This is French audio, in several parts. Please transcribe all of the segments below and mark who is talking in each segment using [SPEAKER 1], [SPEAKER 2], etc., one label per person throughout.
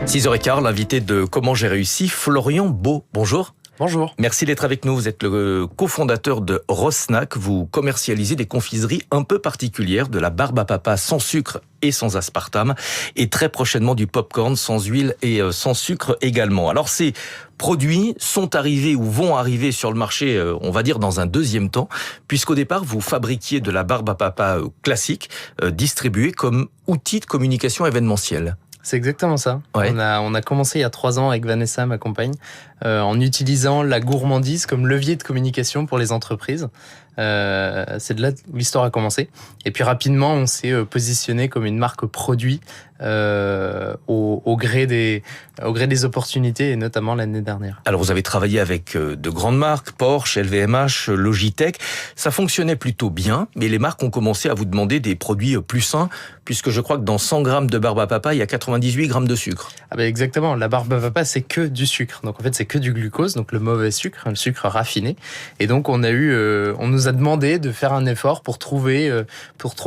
[SPEAKER 1] 6h15, l'invité de Comment j'ai réussi, Florian Beau. Bonjour.
[SPEAKER 2] Bonjour.
[SPEAKER 1] Merci d'être avec nous. Vous êtes le cofondateur de Rosnack. Vous commercialisez des confiseries un peu particulières, de la barbe à papa sans sucre et sans aspartame, et très prochainement du popcorn sans huile et sans sucre également. Alors ces produits sont arrivés ou vont arriver sur le marché, on va dire dans un deuxième temps, puisqu'au départ vous fabriquiez de la barbe à papa classique, distribuée comme outil de communication événementielle.
[SPEAKER 2] C'est exactement ça.
[SPEAKER 1] Ouais.
[SPEAKER 2] On a commencé il y a 3 ans avec Vanessa, ma compagne, en utilisant la gourmandise comme levier de communication pour les entreprises. C'est de là où l'histoire a commencé. Et puis rapidement, on s'est positionné comme une marque produit au gré des opportunités, et notamment l'année dernière.
[SPEAKER 1] Alors vous avez travaillé avec de grandes marques, Porsche, LVMH, Logitech. Ça fonctionnait plutôt bien, mais les marques ont commencé à vous demander des produits plus sains, puisque je crois que dans 100 grammes de barbe à papa, il y a 98 grammes de sucre.
[SPEAKER 2] Ah ben exactement, la barbe à papa, c'est que du sucre. Donc en fait, c'est que du glucose, donc le mauvais sucre, le sucre raffiné. Et donc on nous a demandé de faire un effort pour trouver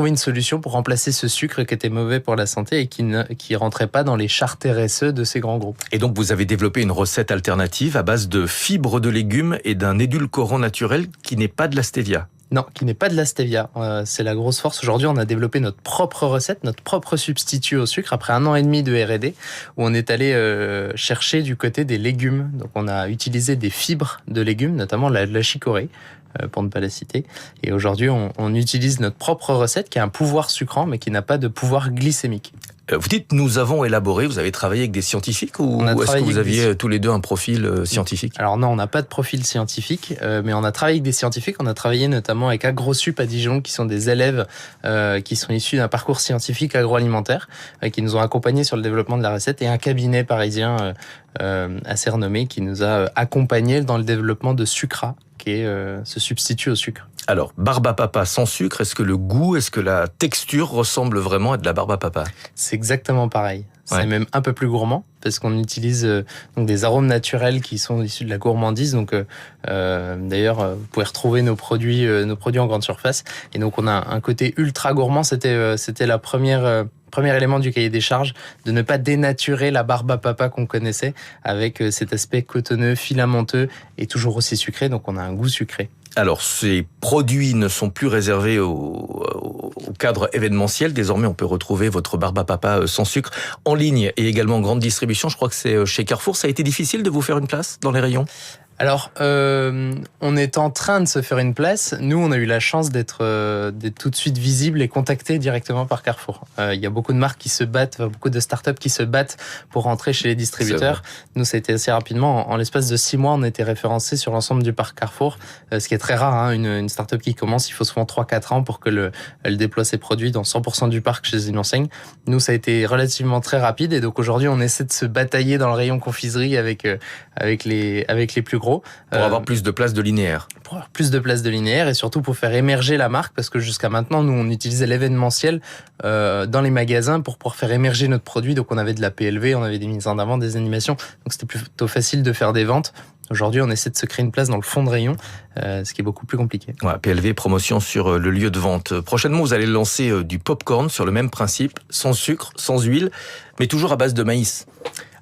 [SPEAKER 2] une solution pour remplacer ce sucre qui était mauvais pour la santé et qui rentrait pas dans les chartes RSE de ces grands groupes.
[SPEAKER 1] Et donc vous avez développé une recette alternative à base de fibres de légumes et d'un édulcorant naturel qui n'est pas de la stevia.
[SPEAKER 2] Non, qui n'est pas de la stevia. C'est la grosse force. Aujourd'hui, on a développé notre propre recette, notre propre substitut au sucre après 1 an et demi de R&D où on est allé chercher du côté des légumes. Donc, on a utilisé des fibres de légumes, notamment la chicorée, pour ne pas la citer. Et aujourd'hui, on utilise notre propre recette qui a un pouvoir sucrant, mais qui n'a pas de pouvoir glycémique.
[SPEAKER 1] Vous dites, nous avons élaboré, vous avez travaillé avec des scientifiques ou est-ce que vous aviez tous les deux un profil scientifique?
[SPEAKER 2] Alors non, on n'a pas de profil scientifique, mais on a travaillé avec des scientifiques. On a travaillé notamment avec AgroSup à Dijon, qui sont des élèves qui sont issus d'un parcours scientifique agroalimentaire, qui nous ont accompagnés sur le développement de la recette, et un cabinet parisien assez renommé qui nous a accompagnés dans le développement de Sucra, qui est ce substitut au sucre.
[SPEAKER 1] Alors, barbe à papa sans sucre, est-ce que le goût, est-ce que la texture ressemble vraiment à de la barbe à papa?
[SPEAKER 2] C'est exactement pareil. C'est
[SPEAKER 1] Ouais.
[SPEAKER 2] même un peu plus gourmand parce qu'on utilise donc des arômes naturels qui sont issus de la gourmandise. Donc, d'ailleurs, vous pouvez retrouver nos produits en grande surface. Et donc, on a un côté ultra gourmand. C'était la premier élément du cahier des charges, de ne pas dénaturer la barbe à papa qu'on connaissait avec cet aspect cotonneux, filamenteux et toujours aussi sucré. Donc, on a un goût sucré.
[SPEAKER 1] Alors, ces produits ne sont plus réservés au cadre événementiel. Désormais, on peut retrouver votre barbe à papa sans sucre en ligne et également en grande distribution. Je crois que c'est chez Carrefour. Ça a été difficile de vous faire une place dans les rayons?
[SPEAKER 2] Alors, on est en train de se faire une place. Nous, on a eu la chance d'être tout de suite visible et contacté directement par Carrefour. Il y a beaucoup de marques qui se battent, beaucoup de startups qui se battent pour rentrer chez les distributeurs. Nous, ça a été assez rapidement. En l'espace de 6 mois, on a été référencé sur l'ensemble du parc Carrefour, ce qui est très rare. Une startup qui commence, il faut souvent 3-4 ans pour que elle déploie ses produits dans 100% du parc chez une enseigne. Nous, ça a été relativement très rapide, et donc aujourd'hui, on essaie de se batailler dans le rayon confiserie avec les plus gros.
[SPEAKER 1] Pour avoir plus de place de linéaire.
[SPEAKER 2] Pour avoir plus de place de linéaire et surtout pour faire émerger la marque, parce que jusqu'à maintenant, nous, on utilisait l'événementiel dans les magasins pour pouvoir faire émerger notre produit. Donc, on avait de la PLV, on avait des mises en avant, des animations. Donc, c'était plutôt facile de faire des ventes. Aujourd'hui, on essaie de se créer une place dans le fond de rayon, ce qui est beaucoup plus compliqué.
[SPEAKER 1] Ouais, PLV, promotion sur le lieu de vente. Prochainement, vous allez lancer du popcorn sur le même principe, sans sucre, sans huile, mais toujours à base de maïs.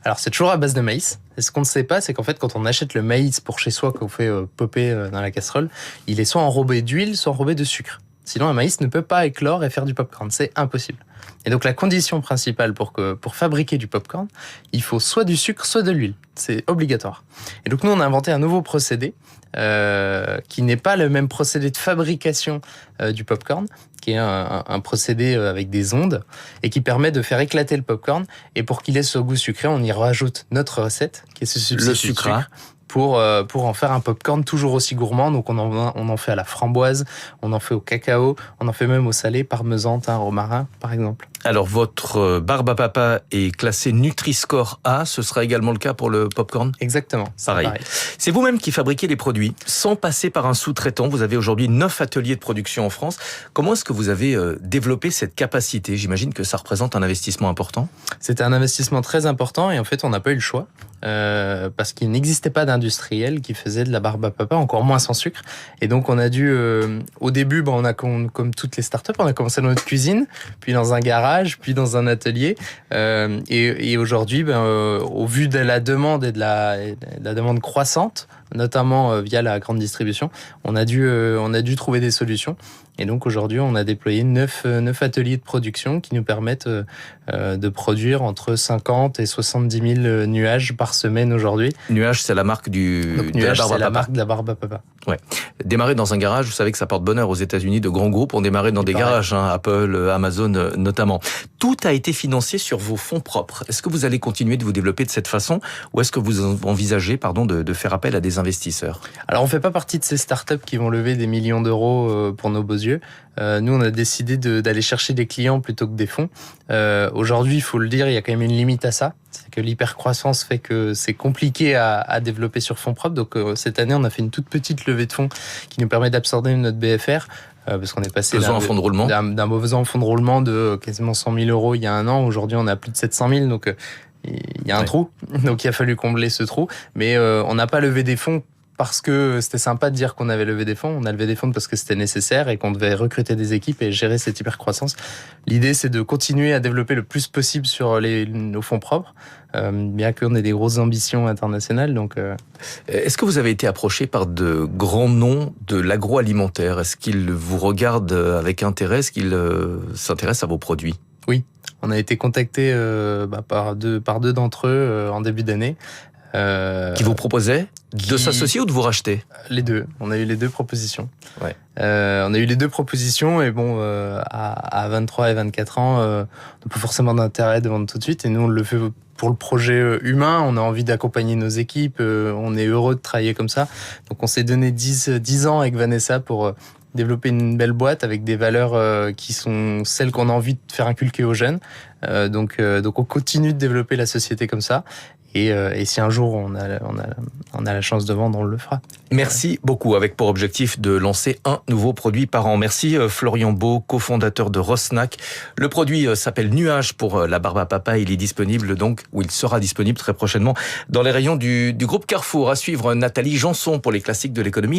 [SPEAKER 2] Alors, c'est toujours à base de maïs. Et ce qu'on ne sait pas, c'est qu'en fait, quand on achète le maïs pour chez soi, qu'on fait popper dans la casserole, il est soit enrobé d'huile, soit enrobé de sucre. Sinon, un maïs ne peut pas éclore et faire du popcorn. C'est impossible. Et donc, la condition principale pour fabriquer du popcorn, il faut soit du sucre, soit de l'huile. C'est obligatoire. Et donc, nous, on a inventé un nouveau procédé qui n'est pas le même procédé de fabrication du popcorn, qui est un procédé avec des ondes et qui permet de faire éclater le popcorn. Et pour qu'il ait ce goût sucré, on y rajoute notre recette, qui est ce substitut
[SPEAKER 1] Le
[SPEAKER 2] de
[SPEAKER 1] sucre.
[SPEAKER 2] pour en faire un popcorn toujours aussi gourmand. Donc on en fait à la framboise, on en fait au cacao, on en fait même au salé, parmesan, thym, romarin, par exemple.
[SPEAKER 1] Alors, votre barbe à papa est classée Nutri-Score A. Ce sera également le cas pour le popcorn?
[SPEAKER 2] Exactement.
[SPEAKER 1] Pareil. C'est vous-même qui fabriquez les produits, sans passer par un sous-traitant. Vous avez aujourd'hui 9 ateliers de production en France. Comment est-ce que vous avez développé cette capacité? J'imagine que ça représente un investissement important.
[SPEAKER 2] C'était un investissement très important et en fait, on n'a pas eu le choix. parce qu'il n'existait pas d'industriel qui faisait de la barbe à papa, encore moins sans sucre. Et donc on a dû, au début, on a comme toutes les startups, on a commencé dans notre cuisine, puis dans un garage, puis dans un atelier. Et aujourd'hui, au vu de la demande et de la demande croissante, notamment via la grande distribution, on a dû trouver des solutions. Et donc aujourd'hui, on a déployé 9 ateliers de production qui nous permettent de produire entre 50 et 70 000 nuages par semaine aujourd'hui.
[SPEAKER 1] Nuage, c'est la marque
[SPEAKER 2] Donc, Nuage, c'est la marque de la barbe à papa.
[SPEAKER 1] Ouais. Démarrer dans un garage, vous savez que ça porte bonheur aux États-Unis. De grands groupes ont démarré dans des garages, Apple, Amazon notamment. Tout a été financé sur vos fonds propres. Est-ce que vous allez continuer de vous développer de cette façon ou est-ce que vous envisagez de faire appel à des investisseurs?
[SPEAKER 2] Alors, on fait pas partie de ces startups qui vont lever des millions d'euros pour nos beaux yeux. Nous, on a décidé d'aller chercher des clients plutôt que des fonds. Aujourd'hui, il faut le dire, il y a quand même une limite à ça. C'est que l'hypercroissance fait que c'est compliqué à développer sur fonds propres. Donc, cette année, on a fait une toute petite levée de fonds qui nous permet d'absorber notre BFR. Parce qu'on est passé d'un besoin en fonds de roulement de quasiment 100 000 euros il y a un an. Aujourd'hui, on a plus de 700 000. Donc, il y a un trou. Donc, il a fallu combler ce trou. Mais on n'a pas levé des fonds parce que c'était sympa de dire qu'on avait levé des fonds. On a levé des fonds parce que c'était nécessaire et qu'on devait recruter des équipes et gérer cette hypercroissance. L'idée, c'est de continuer à développer le plus possible sur nos fonds propres, bien qu'on ait des grosses ambitions internationales. Donc,
[SPEAKER 1] Est-ce que vous avez été approché par de grands noms de l'agroalimentaire? Est-ce qu'ils vous regardent avec intérêt? Est-ce qu'ils s'intéressent à vos produits?
[SPEAKER 2] Oui, on a été contacté par deux d'entre eux en début d'année.
[SPEAKER 1] Qui vous proposaient de s'associer ou de vous racheter?
[SPEAKER 2] Les deux. On a eu les deux propositions.
[SPEAKER 1] Ouais.
[SPEAKER 2] On a eu les deux propositions et à 23 et 24 ans, on n'a pas forcément d'intérêt de vendre tout de suite. Et nous, on le fait pour le projet humain. On a envie d'accompagner nos équipes. On est heureux de travailler comme ça. Donc, on s'est donné 10 ans avec Vanessa pour développer une belle boîte avec des valeurs qui sont celles qu'on a envie de faire inculquer aux jeunes. Donc, on continue de développer la société comme ça. Et si un jour on a la chance de vendre, on le fera.
[SPEAKER 1] Merci beaucoup, avec pour objectif de lancer un nouveau produit par an. Merci Florian Beau, cofondateur de Rosnac. Le produit s'appelle Nuage pour la barbe à papa. Il est disponible il sera disponible très prochainement dans les rayons du groupe Carrefour. À suivre Nathalie Janson pour les classiques de l'économie.